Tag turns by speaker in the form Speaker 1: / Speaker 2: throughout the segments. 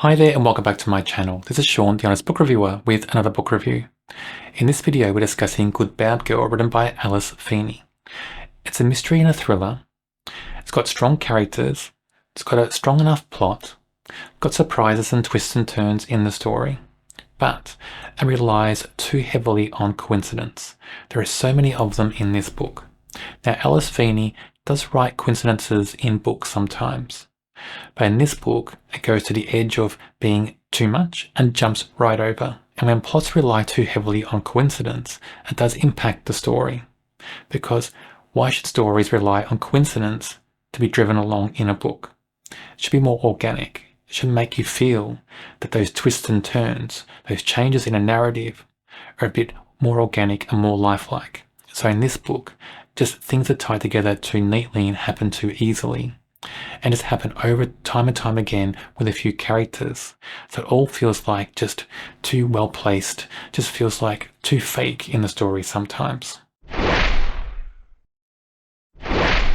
Speaker 1: Hi there and welcome back to my channel. This is Sean, the Honest Book Reviewer, with another book review. In this video we're discussing Good Bad Girl, written by Alice Feeney. It's a mystery and a thriller. It's got strong characters, it's got a strong enough plot, got surprises and twists and turns in the story, but it relies too heavily on coincidence. There are so many of them in this book. Now Alice Feeney does write coincidences in books sometimes, but in this book it goes to the edge of being too much and jumps right over. And when plots rely too heavily on coincidence, it does impact the story. Because why should stories rely on coincidence to be driven along in a book? It should be more organic. It should make you feel that those twists and turns, those changes in a narrative, are a bit more organic and more lifelike. So in this book, just things are tied together too neatly and happen too easily, and just happen over time and time again with a few characters. So it all feels like just too well placed, just feels like too fake in the story sometimes.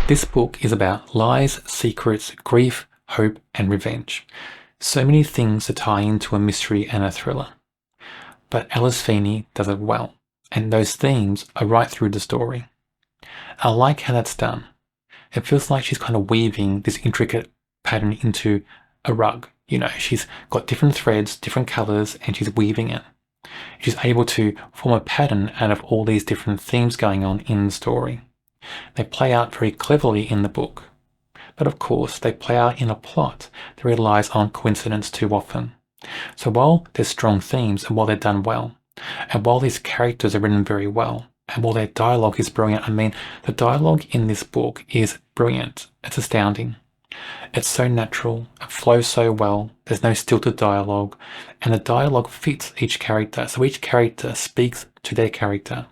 Speaker 1: This book is about lies, secrets, grief, hope, and revenge. So many things to tie into a mystery and a thriller. But Alice Feeney does it well, and those themes are right through the story. I like how that's done. It feels like she's kind of weaving this intricate pattern into a rug. You know, she's got different threads, different colors, and she's weaving it. She's able to form a pattern out of all these different themes going on in the story. They play out very cleverly in the book. But of course, they play out in a plot that relies on coincidence too often. So while there's strong themes and while they're done well, and while these characters are written very well, and while their dialogue is brilliant, I mean, the dialogue in this book is brilliant. It's astounding. It's so natural, it flows so well, there's no stilted dialogue, and the dialogue fits each character. So each character speaks to their character,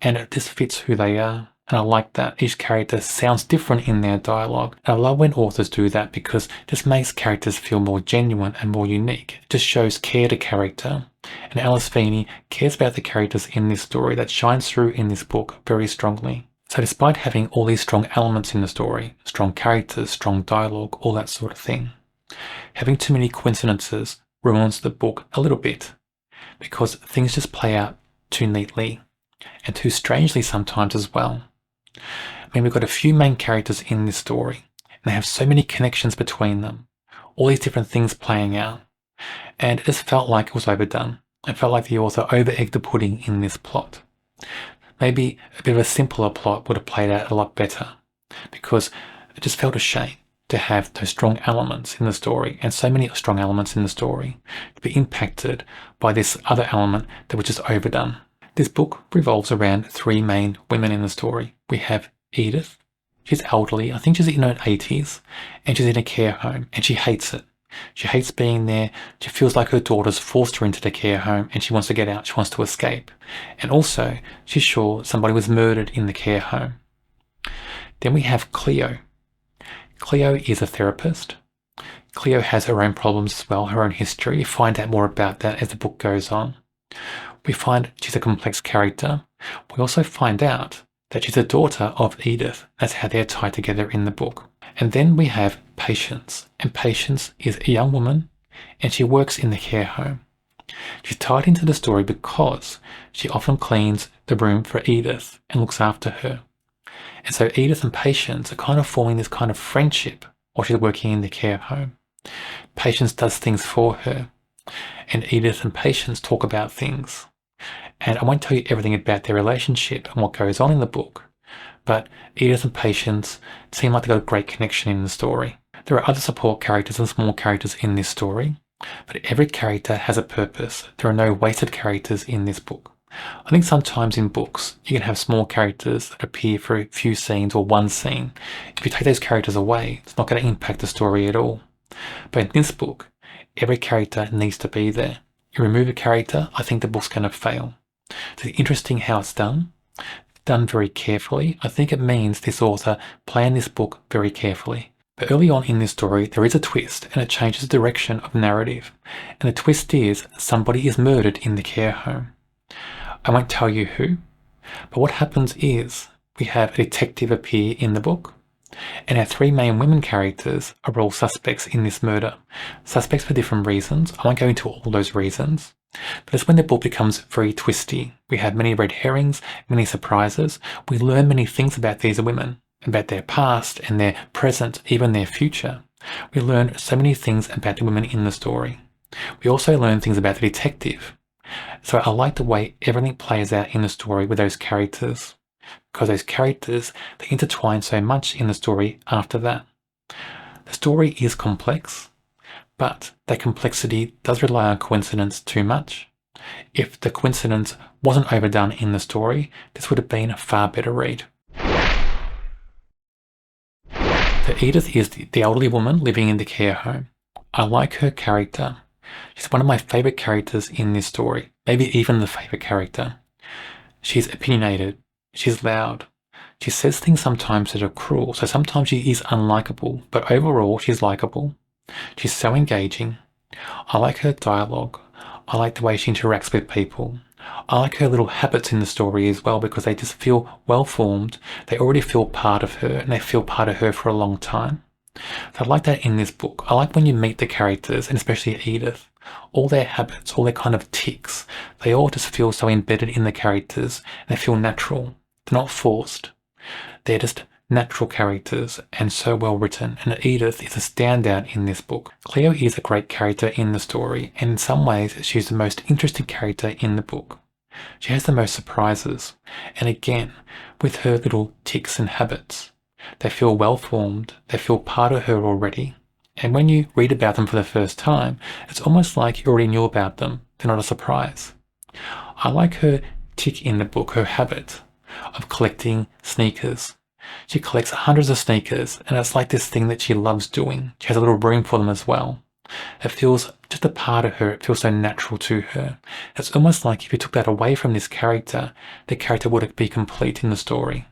Speaker 1: and it just fits who they are. And I like that. Each character sounds different in their dialogue. And I love when authors do that because it just makes characters feel more genuine and more unique. It just shows care to character. And Alice Feeney cares about the characters in this story. That shines through in this book very strongly. So despite having all these strong elements in the story, strong characters, strong dialogue, all that sort of thing, having too many coincidences ruins the book a little bit because things just play out too neatly and too strangely sometimes as well. I mean, we've got a few main characters in this story, and they have so many connections between them, all these different things playing out, and it just felt like it was overdone. It felt like the author over-egged the pudding in this plot. Maybe a bit of a simpler plot would have played out a lot better, because it just felt a shame to have those strong elements in the story, and so many strong elements in the story, to be impacted by this other element that was just overdone. This book revolves around three main women in the story. We have Edith. She's elderly. I think she's in her 80s, and she's in a care home, and she hates it. She hates being there. She feels like her daughter's forced her into the care home, and she wants to get out. She wants to escape. And also, she's sure somebody was murdered in the care home. Then we have Cleo. Cleo is a therapist. Cleo has her own problems as well, her own history. You find out more about that as the book goes on. We find she's a complex character. We also find out that she's a daughter of Edith. That's how they're tied together in the book. And then we have Patience. And Patience is a young woman, and she works in the care home. She's tied into the story because she often cleans the room for Edith and looks after her. And so Edith and Patience are kind of forming this kind of friendship while she's working in the care home. Patience does things for her, and Edith and Patience talk about things. And I won't tell you everything about their relationship and what goes on in the book, but Edith and Patience seem like they've got a great connection in the story. There are other support characters and small characters in this story, but every character has a purpose. There are no wasted characters in this book. I think sometimes in books you can have small characters that appear for a few scenes or one scene. If you take those characters away, it's not going to impact the story at all. But in this book, every character needs to be there. You remove a character, I think the book's going to fail. It's interesting how it's done very carefully. I think it means this author planned this book very carefully. But early on in this story, there is a twist, and it changes the direction of the narrative. And the twist is somebody is murdered in the care home. I won't tell you who, but what happens is we have a detective appear in the book, And our three main women characters are all suspects in this murder. Suspects for different reasons. I won't go into all those reasons. But it's when the book becomes very twisty. We have many red herrings, many surprises. We learn many things about these women, about their past and their present, even their future. We learn so many things about the women in the story. We also learn things about the detective. So I like the way everything plays out in the story with those characters, because those characters, they intertwine so much in the story after that. The story is complex, but that complexity does rely on coincidence too much. If the coincidence wasn't overdone in the story, this would have been a far better read. So Edith is the elderly woman living in the care home. I like her character. She's one of my favourite characters in this story, maybe even the favourite character. She's opinionated. She's loud. She says things sometimes that are cruel, so sometimes she is unlikable, but overall she's likeable. She's so engaging. I like her dialogue. I like the way she interacts with people. I like her little habits in the story as well, because they just feel well formed. They already feel part of her, and they feel part of her for a long time. So I like that in this book. I like when you meet the characters, and especially Edith, all their habits, all their kind of tics, they all just feel so embedded in the characters, and they feel natural. They're not forced. They're just natural characters and so well written, and Edith is a standout in this book. Cleo is a great character in the story, and in some ways she's the most interesting character in the book. She has the most surprises, and again, with her little tics and habits, they feel well formed, they feel part of her already, and when you read about them for the first time, it's almost like you already knew about them. They're not a surprise. I like her tic in the book, her habit of collecting sneakers. She collects hundreds of sneakers, and it's like this thing that she loves doing. She has a little room for them as well. It feels just a part of her. It feels so natural to her. It's almost like if you took that away from this character, the character wouldn't be complete in the story.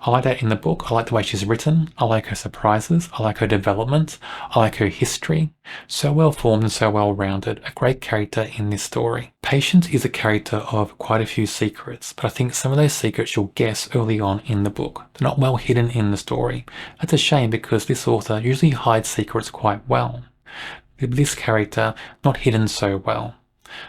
Speaker 1: I like that in the book. I like the way she's written. I like her surprises. I like her development. I like her history. So well formed and so well rounded. A great character in this story. Patience is a character of quite a few secrets, but I think some of those secrets you'll guess early on in the book. They're not well hidden in the story. That's a shame, because this author usually hides secrets quite well. With this character, not hidden so well.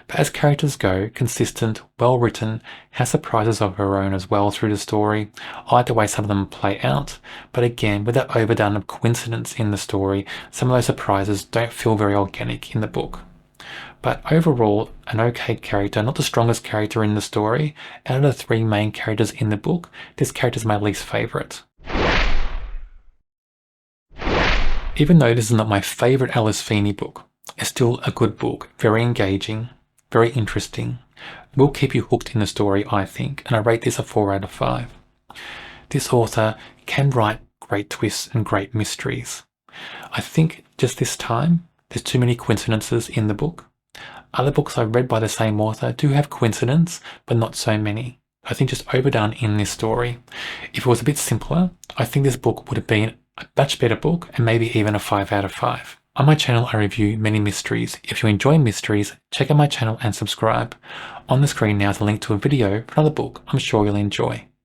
Speaker 1: But as characters go, consistent, well written, has surprises of her own as well through the story. I like the way some of them play out, but again, with that overdone of coincidence in the story, some of those surprises don't feel very organic in the book. But overall, an okay character, not the strongest character in the story. Out of the three main characters in the book, this character is my least favourite. Even though this is not my favourite Alice Feeney book, it's still a good book, very engaging, very interesting, will keep you hooked in the story, I think, and I rate this a 4 out of 5. This author can write great twists and great mysteries. I think just this time, there's too many coincidences in the book. Other books I've read by the same author do have coincidence, but not so many. I think just overdone in this story. If it was a bit simpler, I think this book would have been a much better book, and maybe even a 5 out of 5. On my channel, I review many mysteries. If you enjoy mysteries, check out my channel and subscribe. On the screen now is a link to a video for another book I'm sure you'll enjoy.